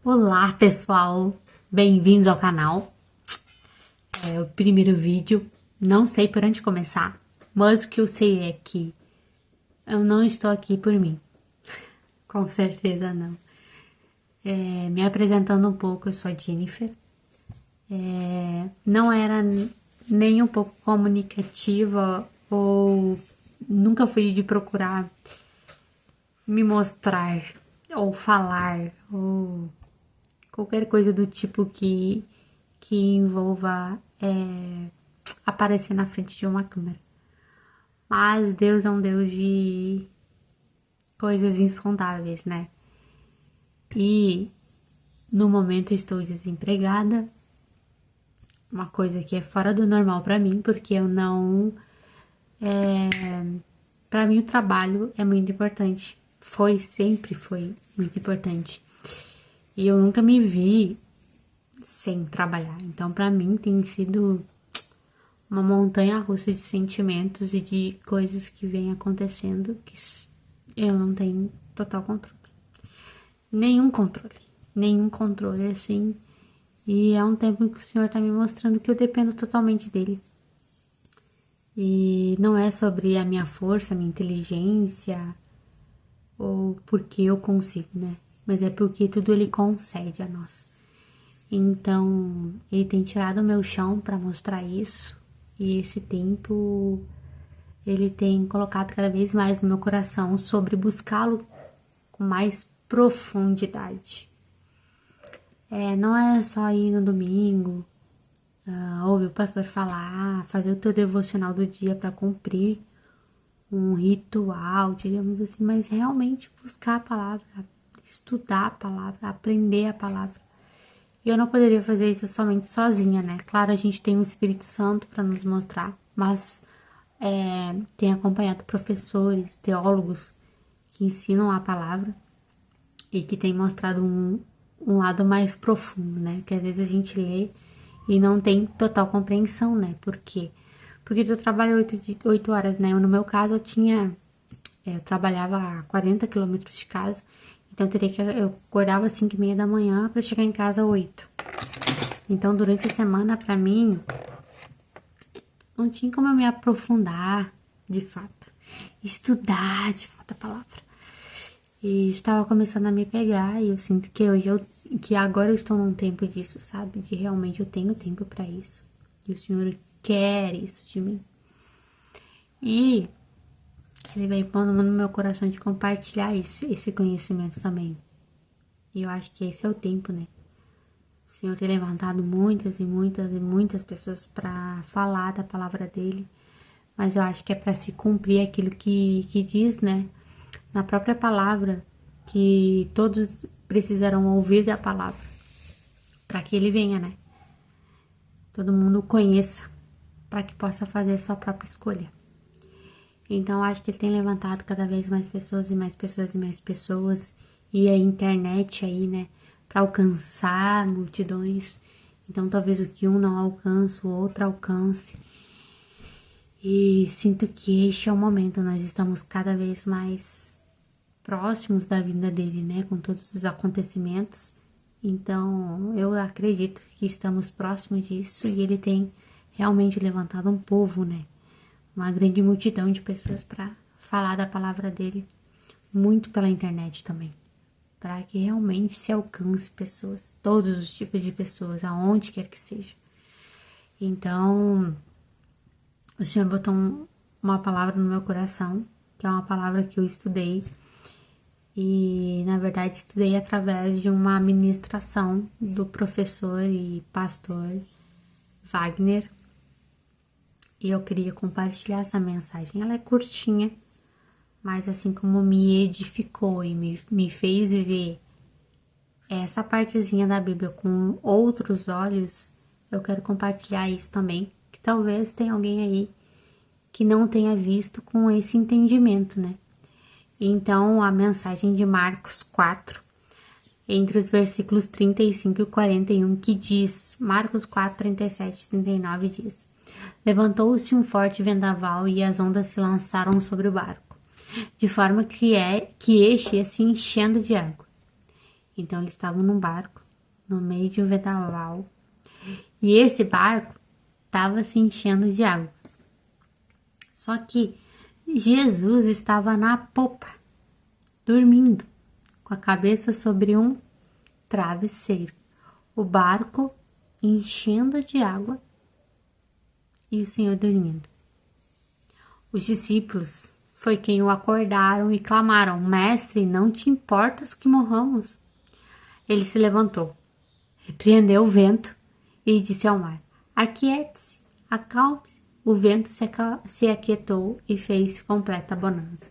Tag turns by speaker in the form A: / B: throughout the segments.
A: Olá pessoal, bem-vindos ao canal. É o primeiro vídeo, não sei por onde começar, mas o que eu sei é que eu não estou aqui por mim, com certeza não. Me apresentando um pouco, eu sou a Jennifer. Não era nem um pouco comunicativa ou nunca fui de procurar me mostrar ou falar ou qualquer coisa do tipo que envolva aparecer na frente de uma câmera. Mas Deus é um Deus de coisas insondáveis, né? E no momento eu estou desempregada, uma coisa que é fora do normal pra mim, porque eu não. Pra mim o trabalho é muito importante. Sempre foi muito importante. E eu nunca me vi sem trabalhar. Então, pra mim tem sido uma montanha russa de sentimentos e de coisas que vêm acontecendo que eu não tenho total controle. Nenhum controle assim. E é um tempo em que o Senhor tá me mostrando que eu dependo totalmente dele. E não é sobre a minha força, a minha inteligência, ou porque eu consigo, né? Mas é porque tudo ele concede a nós. Então, ele tem tirado o meu chão para mostrar isso. E esse tempo ele tem colocado cada vez mais no meu coração sobre buscá-lo com mais profundidade. Não é só ir no domingo, ouvir o pastor falar, fazer o teu devocional do dia para cumprir um ritual, digamos assim, mas realmente buscar a palavra, estudar a palavra, aprender a palavra. E eu não poderia fazer isso somente sozinha, né? Claro, a gente tem o Espírito Santo para nos mostrar, mas tem acompanhado professores, teólogos que ensinam a palavra e que tem mostrado um lado mais profundo, né? Que às vezes a gente lê e não tem total compreensão, né? Por quê? Porque tu trabalha 8 horas, né? No meu caso, eu trabalhava a 40 quilômetros de casa, então eu acordava às 5:30 da manhã para chegar em casa às 8. Então, durante a semana, para mim, não tinha como eu me aprofundar, de fato, estudar, de fato, a palavra. E estava começando a me pegar e eu sinto que agora eu estou num tempo disso, sabe? De realmente eu tenho tempo para isso. E o Senhor quer isso de mim. E ele veio pondo no meu coração de compartilhar esse conhecimento também. E eu acho que esse é o tempo, né? O Senhor tem levantado muitas e muitas e muitas pessoas para falar da palavra dele. Mas eu acho que é para se cumprir aquilo que diz, né? Na própria palavra, que todos precisarão ouvir da palavra. Para que ele venha, né? Todo mundo o conheça. Para que possa fazer a sua própria escolha. Então, acho que ele tem levantado cada vez mais pessoas e mais pessoas e mais pessoas. E a internet aí, né? Para alcançar multidões. Então, talvez o que um não alcance, o outro alcance. E sinto que este é o momento. Nós estamos cada vez mais próximos da vinda dele, né? Com todos os acontecimentos. Então, eu acredito que estamos próximos disso. E ele tem realmente levantado um povo, né? Uma grande multidão de pessoas para falar da palavra dele, muito pela internet também, para que realmente se alcance pessoas, todos os tipos de pessoas, aonde quer que seja. Então, o Senhor botou uma palavra no meu coração, que é uma palavra que eu estudei, e na verdade estudei através de uma ministração do professor e pastor Wagner. E eu queria compartilhar essa mensagem. Ela é curtinha, mas assim como me edificou e me fez ver essa partezinha da Bíblia com outros olhos, eu quero compartilhar isso também. Que talvez tenha alguém aí que não tenha visto com esse entendimento, né? Então, a mensagem de Marcos 4, entre os versículos 35 e 41, que diz, Marcos 4, 37 e 39 diz: Levantou-se um forte vendaval e as ondas se lançaram sobre o barco, de forma que este ia se enchendo de água. Então eles estavam num barco, no meio de um vendaval. E esse barco estava se enchendo de água. Só que Jesus estava na popa, dormindo, com a cabeça sobre um travesseiro. O barco enchendo de água e o Senhor dormindo. Os discípulos foi quem o acordaram e clamaram: Mestre, não te importas que morramos? Ele se levantou, repreendeu o vento e disse ao mar: Aquiete-se, acalme-se. O vento se aquietou e fez completa bonança.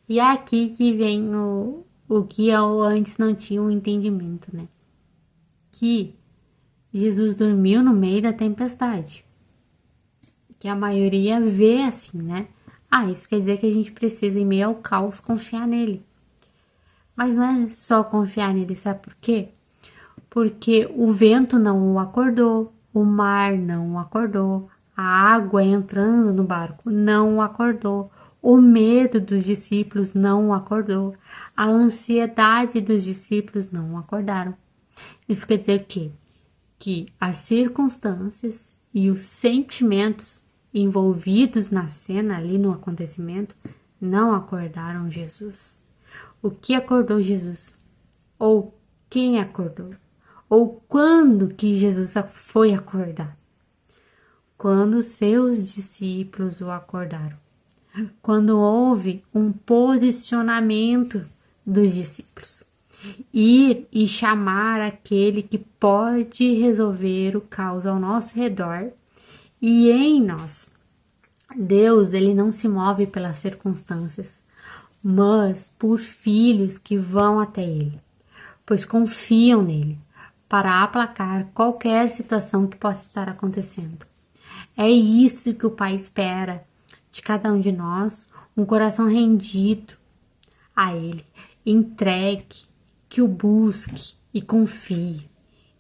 A: E é aqui que vem o que eu antes não tinha um entendimento, né? Que Jesus dormiu no meio da tempestade. Que a maioria vê assim, né? Isso quer dizer que a gente precisa, em meio ao caos, confiar nele. Mas não é só confiar nele, sabe por quê? Porque o vento não o acordou, o mar não o acordou, a água entrando no barco não o acordou, o medo dos discípulos não o acordou, a ansiedade dos discípulos não o acordaram. Isso quer dizer o quê? Que as circunstâncias e os sentimentos envolvidos na cena, ali no acontecimento, não acordaram Jesus. O que acordou Jesus? Ou quem acordou? Ou quando que Jesus foi acordar? Quando seus discípulos o acordaram. Quando houve um posicionamento dos discípulos. Ir e chamar aquele que pode resolver o caos ao nosso redor e em nós. Deus, ele não se move pelas circunstâncias, mas por filhos que vão até ele, pois confiam nele para aplacar qualquer situação que possa estar acontecendo. É isso que o Pai espera de cada um de nós, um coração rendido a ele, entregue, que o busque e confie.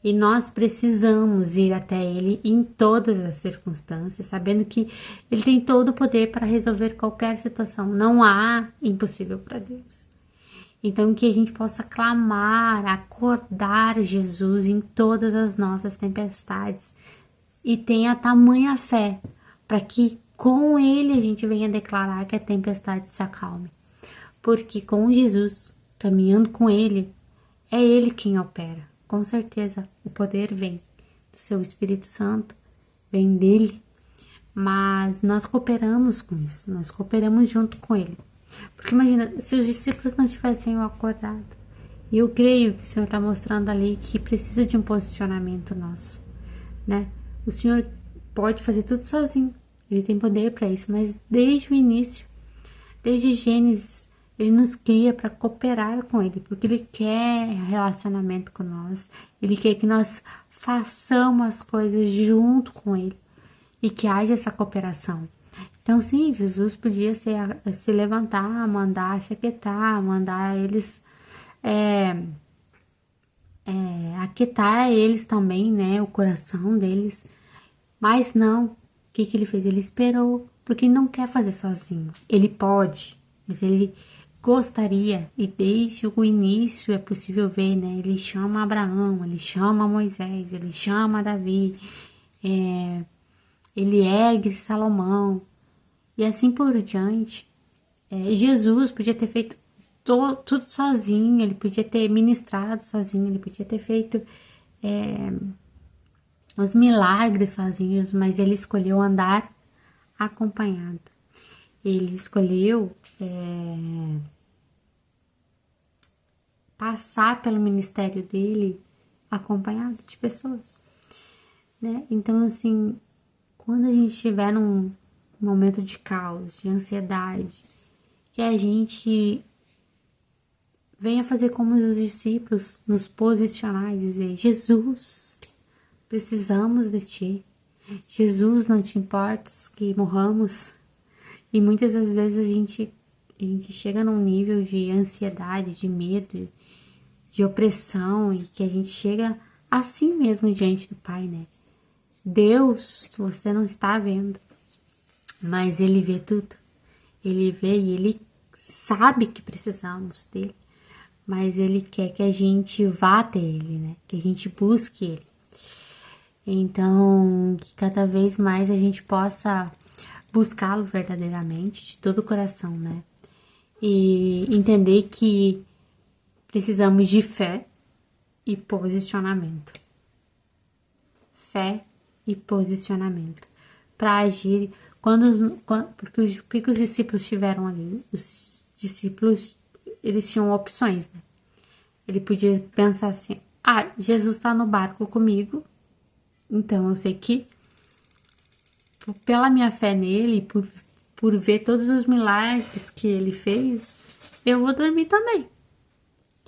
A: E nós precisamos ir até ele em todas as circunstâncias, sabendo que ele tem todo o poder para resolver qualquer situação. Não há impossível para Deus. Então, que a gente possa clamar, acordar Jesus em todas as nossas tempestades e tenha tamanha fé para que com ele a gente venha declarar que a tempestade se acalme. Porque com Jesus, caminhando com ele, é ele quem opera. Com certeza, o poder vem do seu Espírito Santo, vem dele, mas nós cooperamos com isso, nós cooperamos junto com ele. Porque imagina, se os discípulos não tivessem o acordado, e eu creio que o Senhor está mostrando ali que precisa de um posicionamento nosso, né? O Senhor pode fazer tudo sozinho, ele tem poder para isso, mas desde o início, desde Gênesis, ele nos cria para cooperar com ele, porque ele quer relacionamento com nós, ele quer que nós façamos as coisas junto com ele e que haja essa cooperação. Então, sim, Jesus podia se levantar, mandar se aquietar, mandar eles aquietar eles também, né, o coração deles, mas não. O que ele fez? Ele esperou, porque ele não quer fazer sozinho. Ele pode, mas ele gostaria, e desde o início é possível ver, né? Ele chama Abraão, ele chama Moisés, ele chama Davi, ele ergue Salomão, e assim por diante. Jesus podia ter feito tudo sozinho, ele podia ter ministrado sozinho, ele podia ter feito os milagres sozinhos, mas ele escolheu andar acompanhado. Ele escolheu passar pelo ministério dele acompanhado de pessoas, né? Então, assim, quando a gente estiver num momento de caos, de ansiedade, que a gente venha fazer como os discípulos, nos posicionar e dizer: Jesus, precisamos de ti. Jesus, não te importes que morramos. E muitas das vezes a gente chega num nível de ansiedade, de medo, de opressão, e que a gente chega assim mesmo diante do Pai, né? Deus, você não está vendo, mas Ele vê tudo. Ele vê e Ele sabe que precisamos dele. mas ele quer que a gente vá até ele, né? Que a gente busque ele. Então, que cada vez mais a gente possa buscá-lo verdadeiramente, de todo o coração, né? E entender que precisamos de fé e posicionamento. Fé e posicionamento. Para agir, porque o que os discípulos tiveram ali? Os discípulos, eles tinham opções, né? Ele podia pensar assim, Jesus está no barco comigo, então eu sei que pela minha fé nele, por ver todos os milagres que ele fez, eu vou dormir também.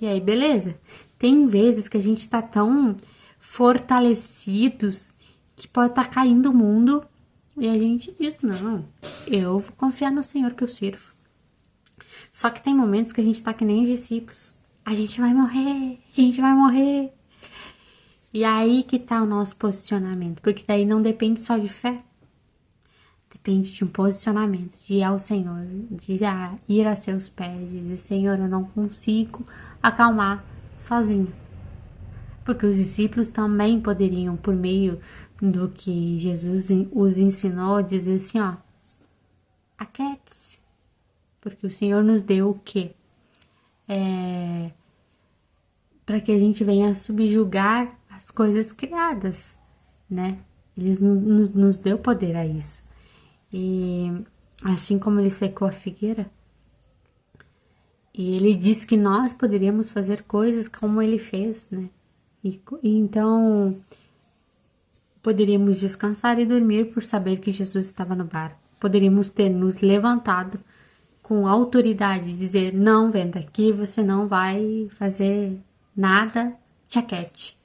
A: E aí, beleza. Tem vezes que a gente tá tão fortalecidos que pode estar caindo o mundo e a gente diz, não, eu vou confiar no Senhor que eu sirvo. Só que tem momentos que a gente tá que nem os discípulos. A gente vai morrer, a gente vai morrer. E aí que tá o nosso posicionamento, porque daí não depende só de fé. Depende de um posicionamento, de ir ao Senhor, de ir a seus pés, de dizer, Senhor, eu não consigo acalmar sozinho. Porque os discípulos também poderiam, por meio do que Jesus os ensinou, dizer assim, aquiete-se. Porque o Senhor nos deu o quê? Para que a gente venha subjugar as coisas criadas, né? Ele nos deu poder a isso. E assim como ele secou a figueira, e ele disse que nós poderíamos fazer coisas como ele fez, né? E então poderíamos descansar e dormir por saber que Jesus estava no barco. Poderíamos ter nos levantado com autoridade, dizer, não, venta aqui, você não vai fazer nada, te aquete.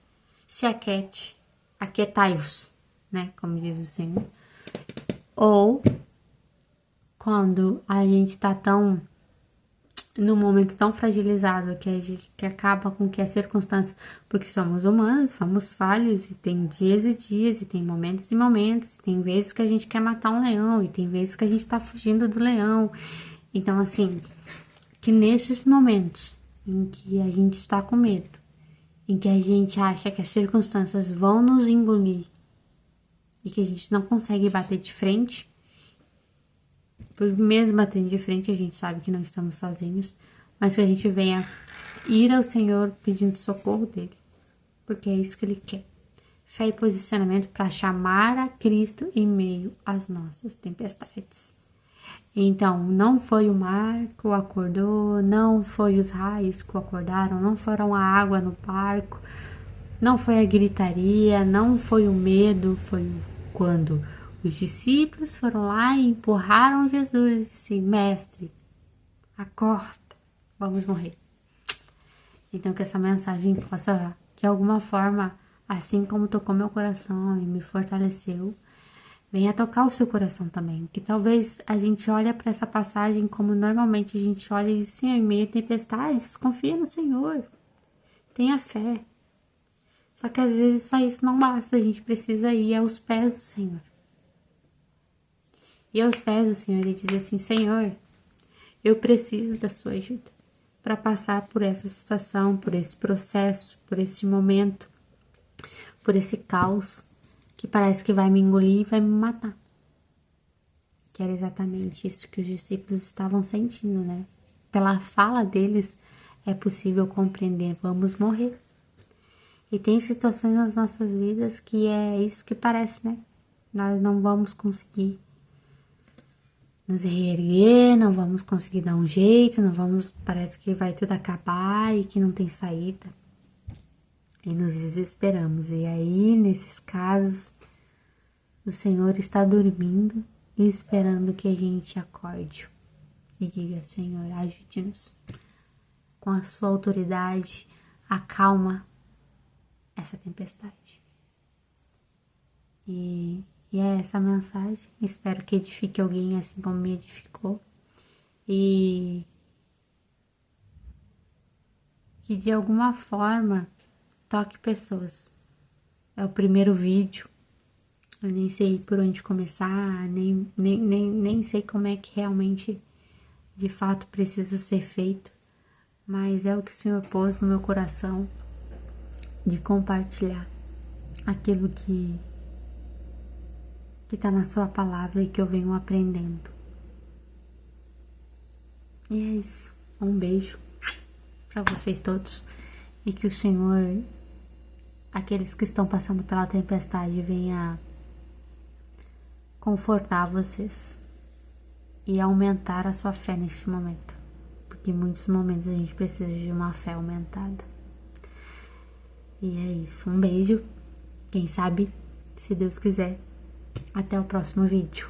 A: Se aquete, aquietai-vos, né? Como diz o Senhor. Ou quando a gente tá num momento tão fragilizado que acaba com que a circunstância, porque somos humanos, somos falhos e tem dias e dias e tem momentos e momentos, e tem vezes que a gente quer matar um leão e tem vezes que a gente tá fugindo do leão. Então assim, que nesses momentos em que a gente está com medo, em que a gente acha que as circunstâncias vão nos engolir e que a gente não consegue bater de frente, por mesmo batendo de frente, a gente sabe que não estamos sozinhos, mas que a gente venha ir ao Senhor pedindo socorro dele, porque é isso que ele quer. Fé e posicionamento para chamar a Cristo em meio às nossas tempestades. Então, não foi o mar que o acordou, não foi os raios que o acordaram, não foram a água no barco, não foi a gritaria, não foi o medo, foi quando os discípulos foram lá e empurraram Jesus e disse, mestre, acorda, vamos morrer. Então que essa mensagem possa, de alguma forma, assim como tocou meu coração e me fortaleceu, venha tocar o seu coração também. Que talvez a gente olhe para essa passagem como normalmente a gente olha e diz assim, em meio a tempestades, confia no Senhor, tenha fé. Só que às vezes só isso não basta, a gente precisa ir aos pés do Senhor. E aos pés do Senhor e dizer assim, Senhor, eu preciso da sua ajuda para passar por essa situação, por esse processo, por esse momento, por esse caos que parece que vai me engolir e vai me matar. Que era exatamente isso que os discípulos estavam sentindo, né? Pela fala deles, é possível compreender, vamos morrer. E tem situações nas nossas vidas que é isso que parece, né? Nós não vamos conseguir nos reerguer, não vamos conseguir dar um jeito, não vamos, parece que vai tudo acabar e que não tem saída. E nos desesperamos. E aí, nesses casos, o Senhor está dormindo e esperando que a gente acorde. E diga, Senhor, ajude-nos. Com a sua autoridade, acalma essa tempestade. E é essa mensagem. Espero que edifique alguém assim como me edificou. E que de alguma forma toque pessoas. É o primeiro vídeo. Eu nem sei por onde começar, nem sei como é que realmente de fato precisa ser feito. mas é o que o Senhor pôs no meu coração de compartilhar aquilo que tá na sua palavra e que eu venho aprendendo. E é isso. Um beijo para vocês todos e que o Senhor, aqueles que estão passando pela tempestade, venha confortar vocês e aumentar a sua fé neste momento, porque em muitos momentos a gente precisa de uma fé aumentada. E é isso. Um beijo. Quem sabe, se Deus quiser, até o próximo vídeo.